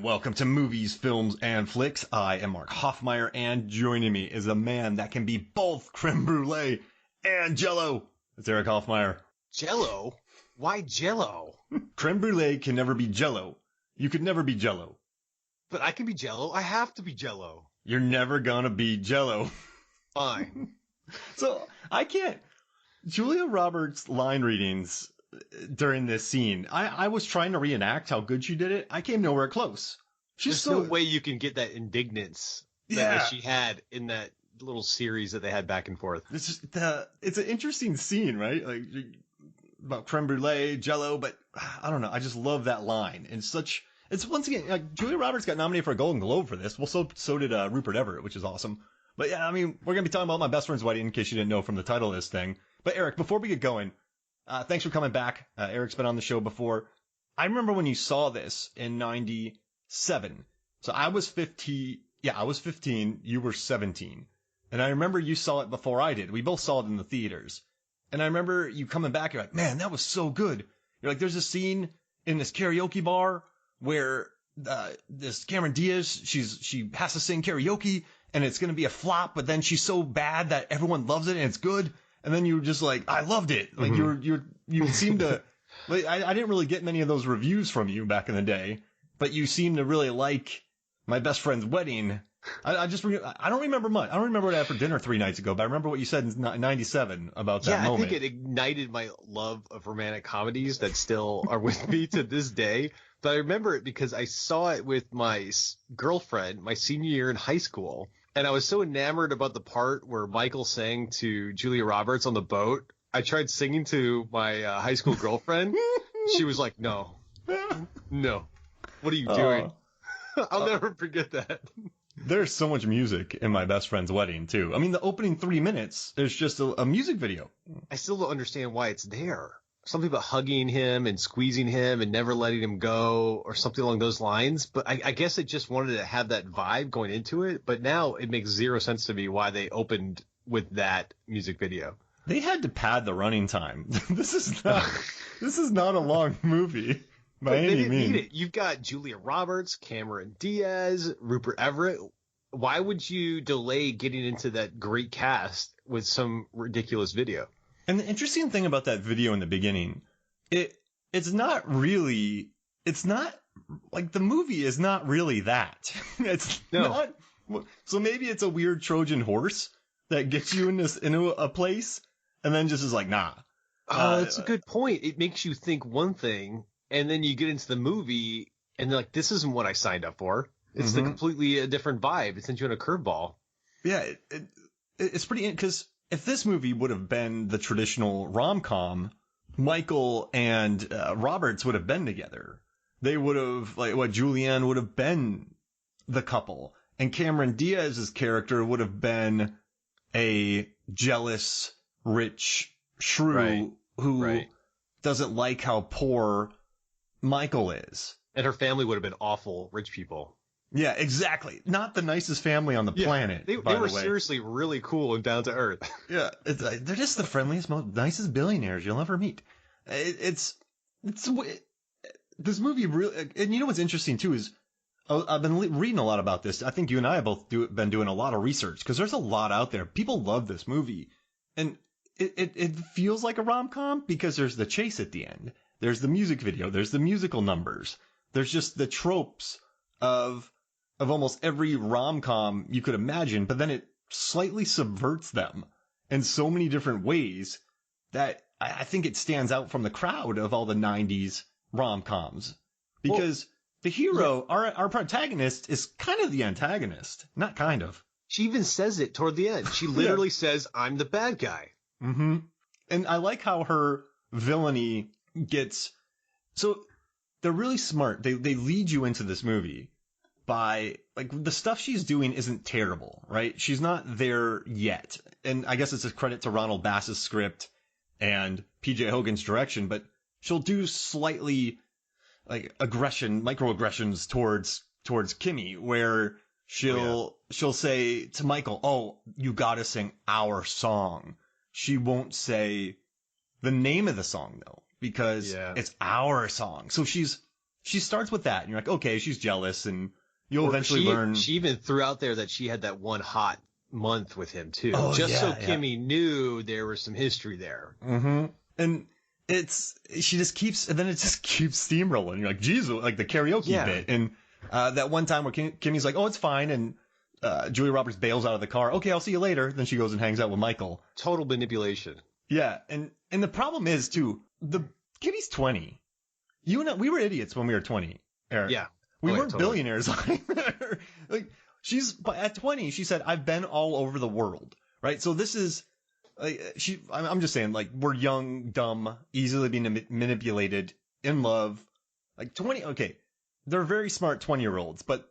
welcome to Movies, Films, and Flicks. I am Mark Hoffmeyer, and joining me is a man that can be both creme brulee and Jello. It's Erik Hoffmeyer. Jello? Why Jello? Creme brulee can never be Jello. You could never be Jello. But I can be Jello. I have to be Jello. You're never gonna be Jello. Fine. So, I can't... Julia Roberts' line readings during this scene, I was trying to reenact how good she did it. I came nowhere close. There's no way you can get that indignance that she had in that little series that they had back and forth. It's an interesting scene, right? Like about creme brulee, Jello, but I don't know. I just love that line. And it's once again, like, Julia Roberts got nominated for a Golden Globe for this. Well, so did Rupert Everett, which is awesome. But yeah, I mean, we're going to be talking about My Best Friend's Wedding in case you didn't know from the title of this thing. But Erik, before we get going, thanks for coming back. Erik's been on the show before. I remember when you saw this in 97. So I was 15. Yeah, I was 15. You were 17. And I remember you saw it before I did. We both saw it in the theaters. And I remember you coming back. You're like, man, that was so good. You're like, there's a scene in this karaoke bar where this Cameron Diaz, she has to sing karaoke and it's going to be a flop, but then she's so bad that everyone loves it and it's good. And then you were just like, I loved it. Like you seemed to, like, I didn't really get many of those reviews from you back in the day, but you seem to really like My Best Friend's Wedding. I don't remember much. I don't remember what I had for dinner 3 nights ago, but I remember what you said in 97 about that moment. Yeah, I think it ignited my love of romantic comedies that still are with me to this day. But I remember it because I saw it with my girlfriend my senior year in high school. And I was so enamored about the part where Michael sang to Julia Roberts on the boat. I tried singing to my high school girlfriend. She was like, no, what are you doing? I'll never forget that. There's so much music in My Best Friend's Wedding, too. I mean, the opening 3 minutes is just a music video. I still don't understand why it's there. Something about hugging him and squeezing him and never letting him go or something along those lines. But I guess it just wanted to have that vibe going into it. But now it makes zero sense to me why they opened with that music video. They had to pad the running time. This is not a long movie by any means. They didn't need it. You've got Julia Roberts, Cameron Diaz, Rupert Everett. Why would you delay getting into that great cast with some ridiculous video? And the interesting thing about that video in the beginning, it's not like the movie is not really that. It's not. So maybe it's a weird Trojan horse that gets you into a place and then just is like, nah. That's a good point. It makes you think one thing and then you get into the movie and they're like, this isn't what I signed up for. It's the completely different vibe. It sends you on a curveball. Yeah, it's pretty, because if this movie would have been the traditional rom-com, Michael and Roberts would have been together. They would have, like, Julianne would have been the couple. And Cameron Diaz's character would have been a jealous, rich shrew who doesn't like how poor Michael is. And her family would have been awful rich people. Yeah, exactly. Not the nicest family on the planet. They were seriously really cool and down to earth. Yeah, they're just the friendliest, most nicest billionaires you'll ever meet. This movie really, and you know what's interesting too is I've been reading a lot about this. I think you and I have both been doing a lot of research because there's a lot out there. People love this movie, and it feels like a rom-com because there's the chase at the end. There's the music video. There's the musical numbers. There's just the tropes of almost every rom-com you could imagine, but then it slightly subverts them in so many different ways that I think it stands out from the crowd of all the 90s rom-coms. Because the hero, our protagonist, is kind of the antagonist. Not kind of. She even says it toward the end. She literally says, I'm the bad guy. Mm-hmm. And I like how her villainy gets... So they're really smart. They lead you into this movie by, like, the stuff she's doing isn't terrible, right? She's not there yet. And I guess it's a credit to Ronald Bass's script and PJ Hogan's direction, but she'll do slightly, like, microaggressions towards Kimmy, where she'll say to Michael, oh, you gotta sing our song. She won't say the name of the song, though, because it's our song. So she's she starts with that, and you're like, okay, she's jealous, and you'll eventually learn. She even threw out there that she had that one hot month with him too, Oh, just so yeah. Kimmy knew there was some history there. Mm-hmm. And she just keeps, and then it just keeps steamrolling. You're like, geez, like the karaoke bit. And that one time where Kimmy's like, oh, it's fine. And Julia Roberts bails out of the car. Okay, I'll see you later. Then she goes and hangs out with Michael. Total manipulation. Yeah. And the problem is, too, Kimmy's 20. You and I, we were idiots when we were 20, Eric. Yeah. We weren't totally. billionaires. Like, at 20, she said, I've been all over the world. Right? So this is... I'm just saying, like, we're young, dumb, easily being manipulated, in love. Like 20, okay, they're very smart 20-year-olds, but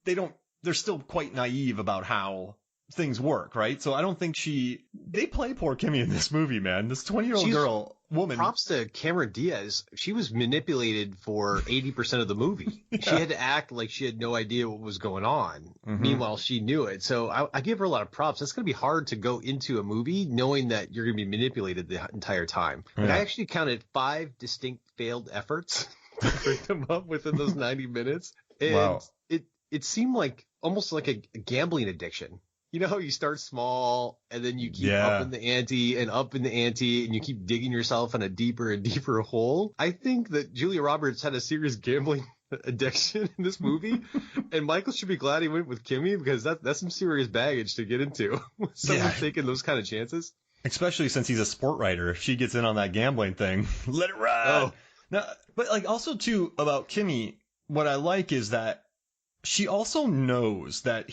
they're still quite naive about how things work, right? So I don't think they play poor Kimmy in this movie, man. This 20-year-old woman. Props to Cameron Diaz. She was manipulated for 80% of the movie. Yeah. She had to act like she had no idea what was going on. Mm-hmm. Meanwhile, she knew it. So I give her a lot of props. That's going to be hard to go into a movie knowing that you're going to be manipulated the entire time. Yeah. Like, I actually counted 5 distinct failed efforts to bring them up within those 90 minutes. And wow. It seemed like almost like a gambling addiction. You know how you start small and then you keep up in the ante and you keep digging yourself in a deeper and deeper hole? I think that Julia Roberts had a serious gambling addiction in this movie, and Michael should be glad he went with Kimmy, because that's some serious baggage to get into. Someone taking those kind of chances. Especially since he's a sport writer. If she gets in on that gambling thing, let it ride. Oh. Now, but like also too about Kimmy, what I like is that she also knows that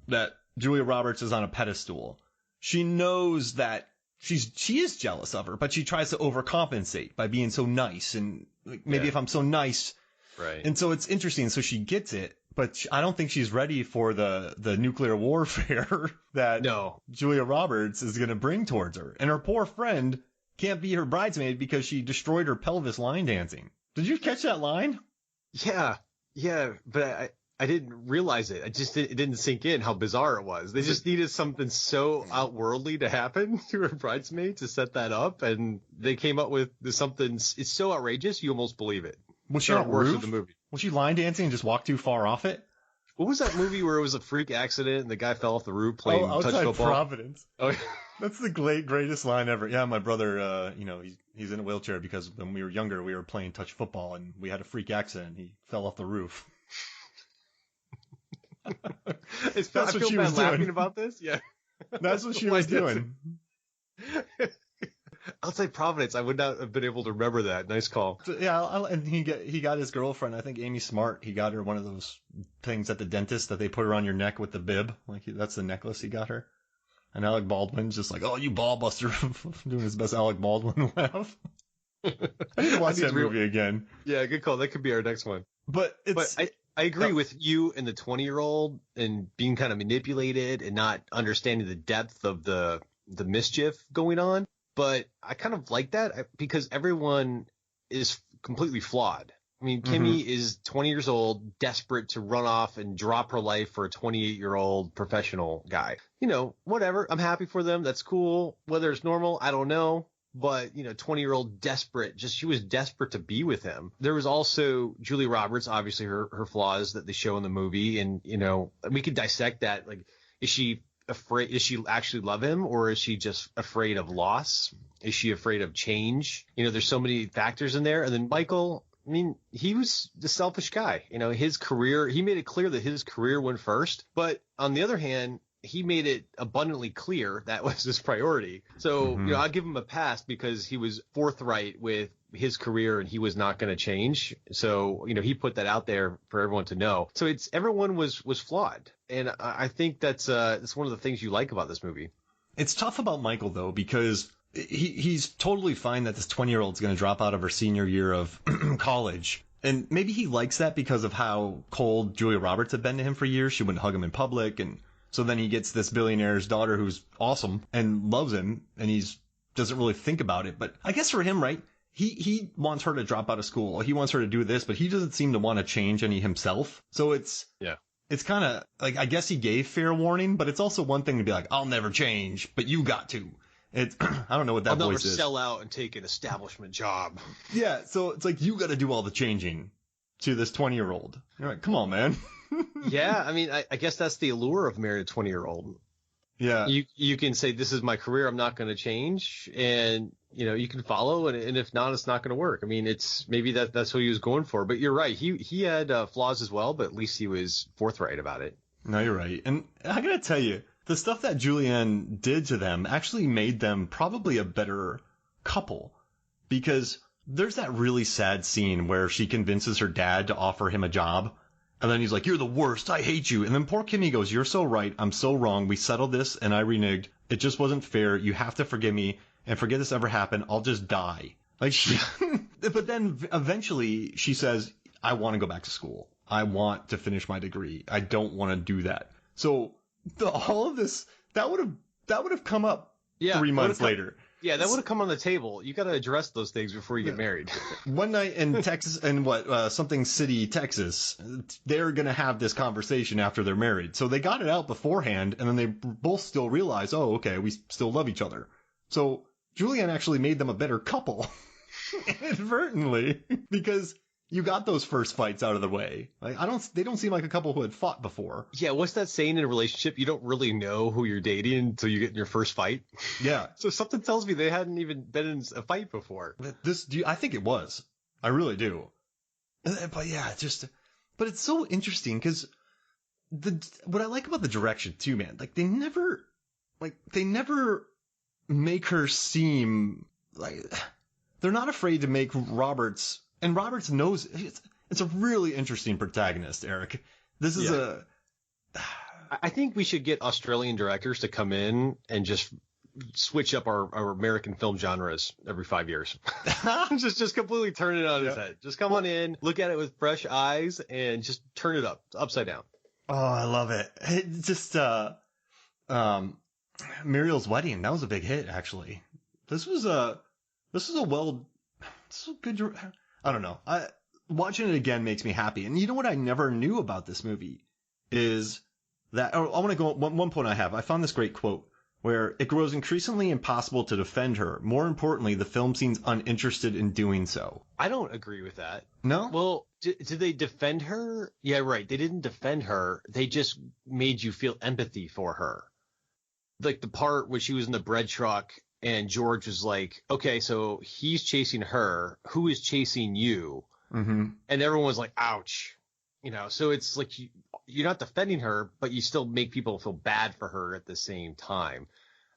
that Julia Roberts is on a pedestal. She knows that she is jealous of her, but she tries to overcompensate by being so nice, and like, maybe if I'm so nice, right? And so it's interesting. So she gets it, but I don't think she's ready for the nuclear warfare that Julia Roberts is going to bring towards her. And her poor friend can't be her bridesmaid because she destroyed her pelvis line dancing. Did you catch that line? Yeah, but I didn't realize it. It didn't sink in how bizarre it was. They just needed something so outworldly to happen to her bridesmaid to set that up, and they came up with something. It's so outrageous, you almost believe it. Was she on a roof? The movie. Was she line dancing and just walked too far off it? What was that movie where it was a freak accident and the guy fell off the roof playing touch football? Providence. Oh, that's the greatest line ever. Yeah, my brother, he's in a wheelchair because when we were younger, we were playing touch football and we had a freak accident. He fell off the roof. That's what she was laughing about this. Yeah, that's what she was doing. Outside Providence, I would not have been able to remember that. Nice call. So, yeah, and he got his girlfriend, I think Amy Smart. He got her one of those things at the dentist that they put around your neck with the bib. Like that's the necklace he got her. And Alec Baldwin's just like, oh, you ball buster, doing his best Alec Baldwin laugh. I need to watch that movie again. Yeah, good call. That could be our next one. But I agree with you and the 20-year-old and being kind of manipulated and not understanding the depth of the mischief going on. But I kind of like that because everyone is completely flawed. I mean, Kimmy is 20 years old, desperate to run off and drop her life for a 28-year-old professional guy. You know, whatever. I'm happy for them. That's cool. Whether it's normal, I don't know. But, 20-year-old desperate, she was desperate to be with him. There was also Julia Roberts, obviously her flaws that they show in the movie. And, we could dissect that. Like, is she afraid? Is she actually love him, or is she just afraid of loss? Is she afraid of change? There's so many factors in there. And then Michael, I mean, he was the selfish guy. His career, he made it clear that his career went first. But on the other hand, he made it abundantly clear that was his priority. So, I'll give him a pass because he was forthright with his career and he was not going to change. So, he put that out there for everyone to know. So everyone was flawed. And I think that's one of the things you like about this movie. It's tough about Michael, though, because he's totally fine that this 20-year-old is going to drop out of her senior year of college. And maybe he likes that because of how cold Julia Roberts had been to him for years. She wouldn't hug him in public. And so then he gets this billionaire's daughter who's awesome and loves him, and doesn't really think about it. But I guess for him, right, he wants her to drop out of school. He wants her to do this, but he doesn't seem to want to change any himself. So it's kind of like, I guess he gave fair warning, but it's also one thing to be like, I'll never change, but you got to. It's I don't know what that I'll voice never is. sell out and take an establishment job. Yeah, so it's like you got to do all the changing to this 20-year-old. You're like, come on, man. Yeah, I mean, I guess that's the allure of marrying a 20-year-old. Yeah. You can say, this is my career, I'm not going to change, and you can follow, and if not, it's not going to work. I mean, maybe that's what he was going for. But you're right, he had flaws as well, but at least he was forthright about it. No, you're right. And I gotta tell you, the stuff that Julianne did to them actually made them probably a better couple, because there's that really sad scene where she convinces her dad to offer him a job. And then he's like, you're the worst. I hate you. And then poor Kimmy goes, you're so right. I'm so wrong. We settled this and I reneged. It just wasn't fair. You have to forgive me and forget this ever happened. I'll just die. Like but then eventually she says, I want to go back to school. I want to finish my degree. I don't want to do that. So all of this, that would have come up 3 months later. Yeah, that would have come on the table. You got to address those things before you get married. One night in Texas, in something city, Texas, they're going to have this conversation after they're married. So they got it out beforehand, and then they both still realize, oh, okay, we still love each other. So Julianne actually made them a better couple, inadvertently, because you got those first fights out of the way. Like they don't seem like a couple who had fought before. Yeah, what's that saying in a relationship? You don't really know who you're dating until you get in your first fight. Yeah. So something tells me they hadn't even been in a fight before. I think it was. I really do. But yeah, but it's so interesting because what I like about the direction too, man, like they never make her seem like they're not afraid to make Roberts. And Roberts knows it's a really interesting protagonist, Eric. This is I think we should get Australian directors to come in and just switch up our American film genres every 5 years. just completely turn it on its head. Just come on in, look at it with fresh eyes, and just turn it upside down. Oh, I love it. It just Muriel's Wedding. That was a big hit, actually. This was a good. I don't know. Watching it again makes me happy. And you know what I never knew about this movie is that, I want to go, one point I have. I found this great quote where it grows increasingly impossible to defend her. More importantly, the film seems uninterested in doing so. I don't agree with that. No? Well, did they defend her? Yeah, right. They didn't defend her. They just made you feel empathy for her. Like the part where she was in the bread truck and George was like, okay, so he's chasing her. Who is chasing you? Mm-hmm. And everyone was like, ouch. So it's like you're not defending her, but you still make people feel bad for her at the same time.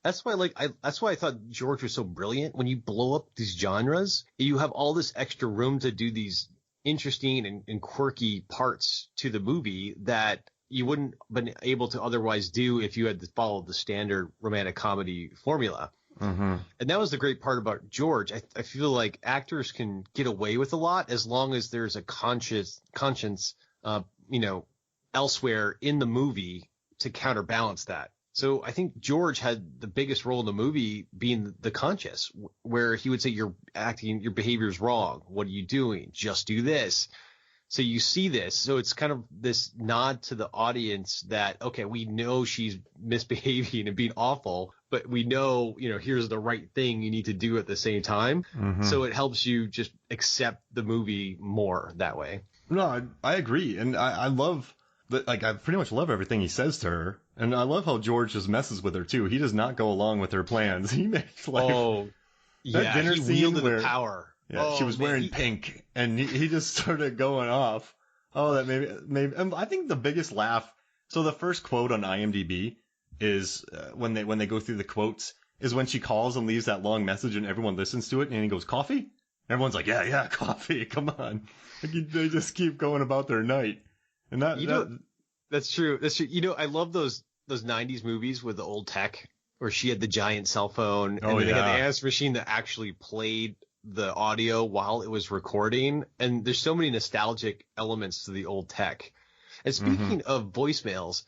That's why that's why I thought George was so brilliant. When you blow up these genres, you have all this extra room to do these interesting and quirky parts to the movie that you wouldn't been able to otherwise do if you had followed the standard romantic comedy formula. Mm-hmm. And that was the great part about George. I feel like actors can get away with a lot as long as there's a conscience, elsewhere in the movie to counterbalance that. So I think George had the biggest role in the movie being the conscious, where he would say, your behavior is wrong. What are you doing? Just do this. So you see this. So it's kind of this nod to the audience that, okay, we know she's misbehaving and being awful, but we know, here's the right thing you need to do at the same time. Mm-hmm. So it helps you just accept the movie more that way. No, I agree. And I love that. Like, I pretty much love everything he says to her. And I love how George just messes with her too. He does not go along with her plans. He makes dinner he scene wielded where the power. Yeah, she was wearing pink, and he just started going off. Oh, that maybe. I think the biggest laugh. So the first quote on IMDb is when they go through the quotes is when she calls and leaves that long message, and everyone listens to it, and he goes, "Coffee?" Everyone's like, "Yeah, coffee. Come on." Like, they just keep going about their night, and that's true. That's true. I love those 90s movies with the old tech where she had the giant cell phone and they had the answer machine that actually played the audio while it was recording. And there's so many nostalgic elements to the old tech. And speaking of voicemails,